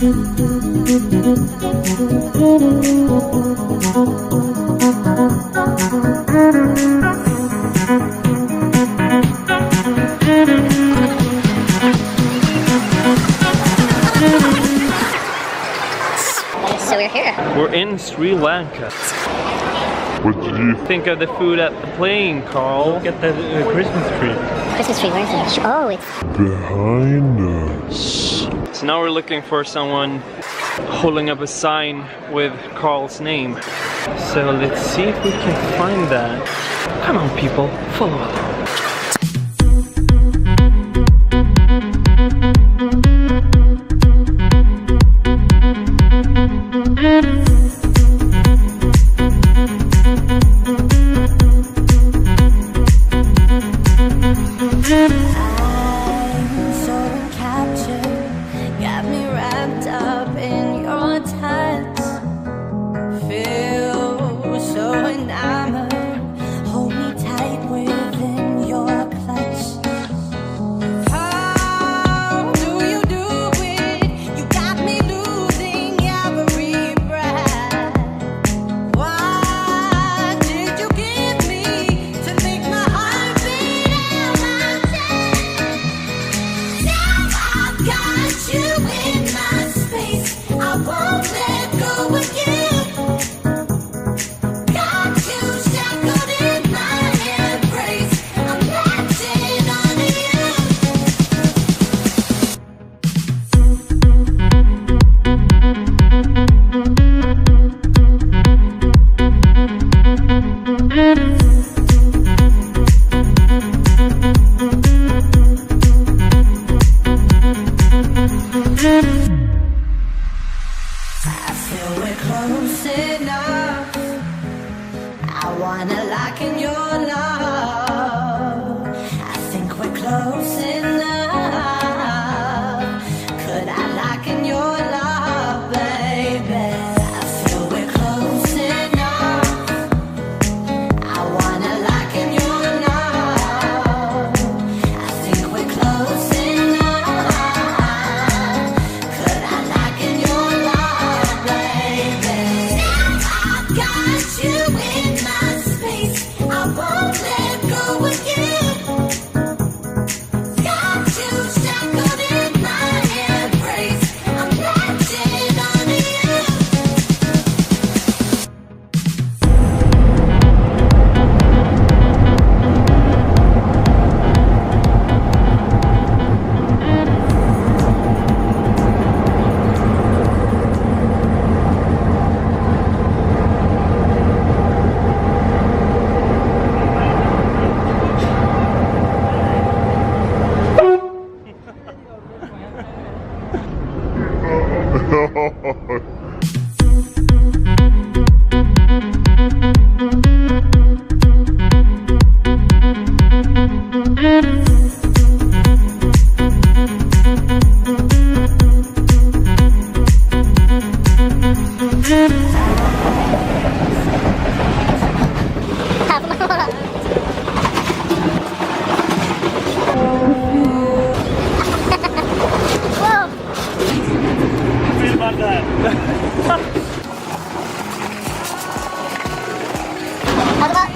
So we're here. We're in Sri Lanka. What did you Think of the food at the plane, Carl. Look at the Christmas tree. Christmas tree, where is it? Oh, it's behind us? So now we're looking for someone holding up a sign with Carl's name. So let's see if we can find that. Come on, people, follow along.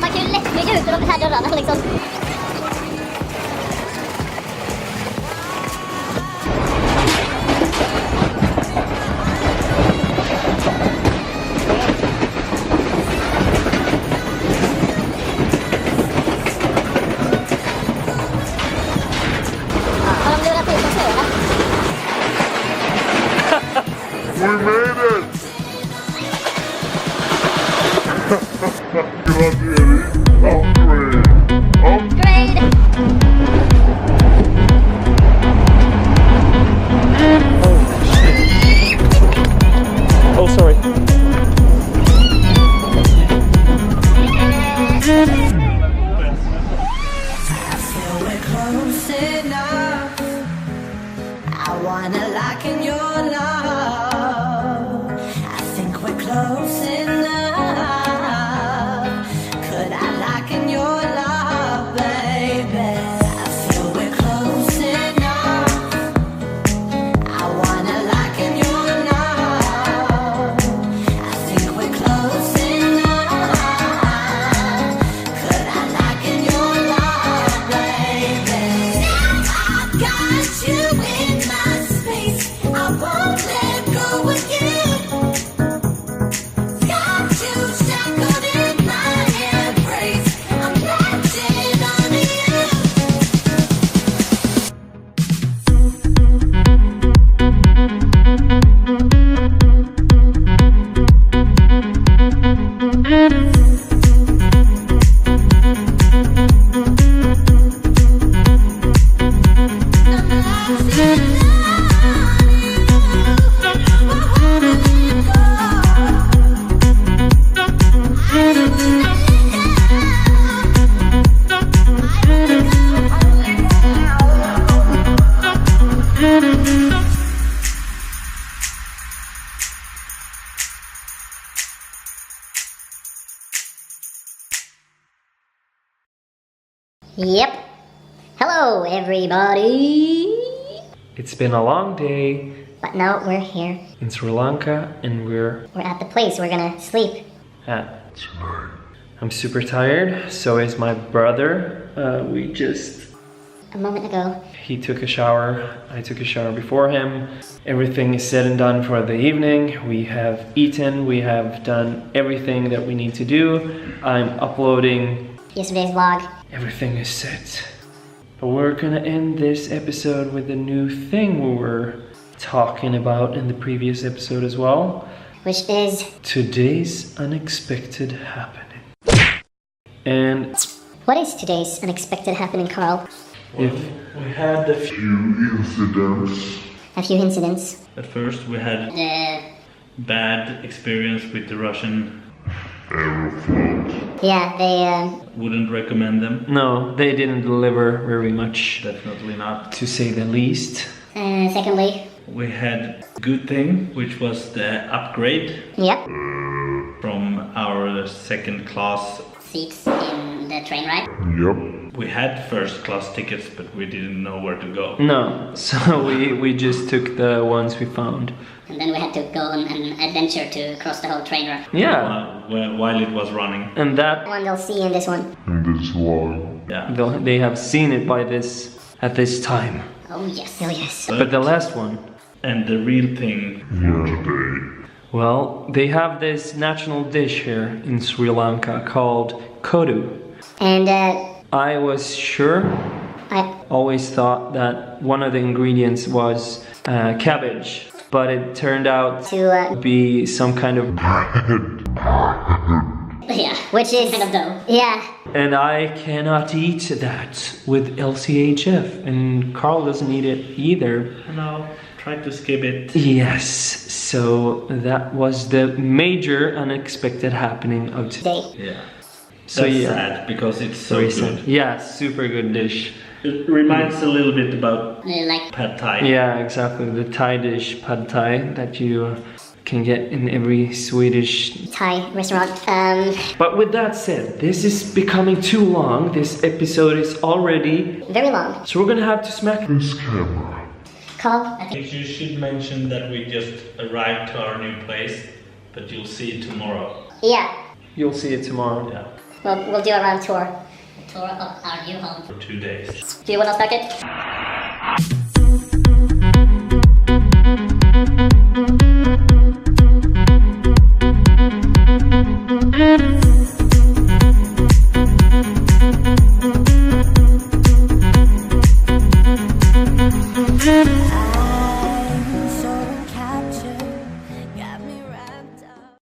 Man kan ju lätt bygga ut de här dörrarna liksom. Har de lurat ut oss nu eller? We made it! Upgrade! Upgrade! Oh, sorry. I wanna lock in your love. I think we're close enough. Could I lock in your love, baby? I feel we're close enough. I wanna lock in your Yep. Hello, everybody. It's been a long day But now we're here. in Sri Lanka and we're We're at the place we're gonna sleep. at. I'm super tired, so is my brother. We just, A moment ago. he took a shower, I took a shower before him. Everything is said and done for the evening. We have eaten, we have done everything that we need to do. I'm uploading, Yesterday's vlog. everything is set. But we're gonna end this episode with a new thing we were talking about in the previous episode as well. Which is... Today's unexpected happening. And What is today's unexpected happening, Carl? if we had a few, Few incidents. A few incidents. At first we had bad experience with the Russian. Aeroflot. Yeah, they, Wouldn't recommend them. no, they didn't deliver very much, Definitely not. to say the least. secondly... We had good thing, which was the upgrade Yep. from our second class. Seats in the train ride. Yep. We had first class tickets, but we didn't know where to go. No, so we just took the ones we found. And then we had to go on an adventure to cross the whole train ride. Yeah, While it was running. and that One they'll see in this one. In this vlog. Yeah. they have seen it by this at this time. Oh yes. Oh yes. But the last one, And the real thing, For today. well, they have this national dish here in Sri Lanka called kodu. And I was sure, I... always thought that one of the ingredients was cabbage, but it turned out To, to be some kind of, yeah. Which is... Kind of dough. Yeah. and I cannot eat that with LCHF, and Carl doesn't eat it either. no, try to skip it. Yes, so that was the major unexpected happening of today. Day. Yeah. So That's yeah, sad because it's so very good. sad. Yeah, super good dish. It reminds a little bit about Like... pad thai. Yeah, exactly, the Thai dish, pad Thai, that you can get in every Swedish. Thai restaurant. But with that said, this is becoming too long. This episode is already, Very long. so we're gonna have to smack. This camera. Carl, I I think... think you should mention that we just arrived to our new place, but you'll see it tomorrow. Yeah. You'll see it tomorrow. Yeah. We'll do a round tour. Tour of our new home. For 2 days. Do you want to start it?